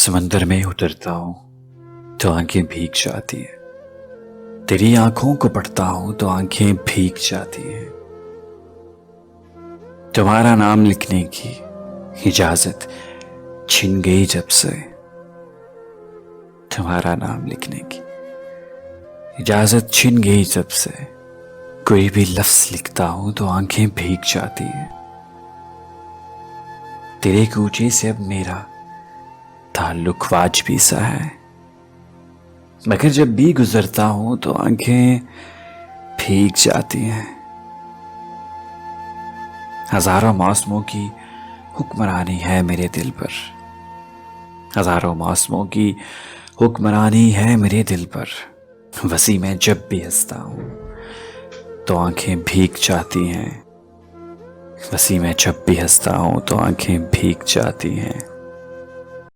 समंदर में उतरता हूं तो आंखें भीग जाती हैं। तेरी आंखों को पढ़ता हूं तो आंखें भीग जाती हैं। तुम्हारा नाम लिखने की इजाजत छिन गई जब से। तुम्हारा नाम लिखने की इजाजत छिन गई जब से। कोई भी लफ्ज लिखता हूं तो आंखें भीग जाती हैं। तेरे कूचे से अब मेरा ताल्लुक वाजबी सा है, मगर जब भी गुजरता हूं तो आंखें भीग जाती हैं। हजारों मौसमों की हुक्मरानी है मेरे दिल पर। हजारों मौसमों की हुक्मरानी है मेरे दिल पर। वसी में जब भी हंसता हूं तो आंखें भीग जाती हैं। वसी में जब भी हंसता हूं तो आंखें भीग जाती हैं।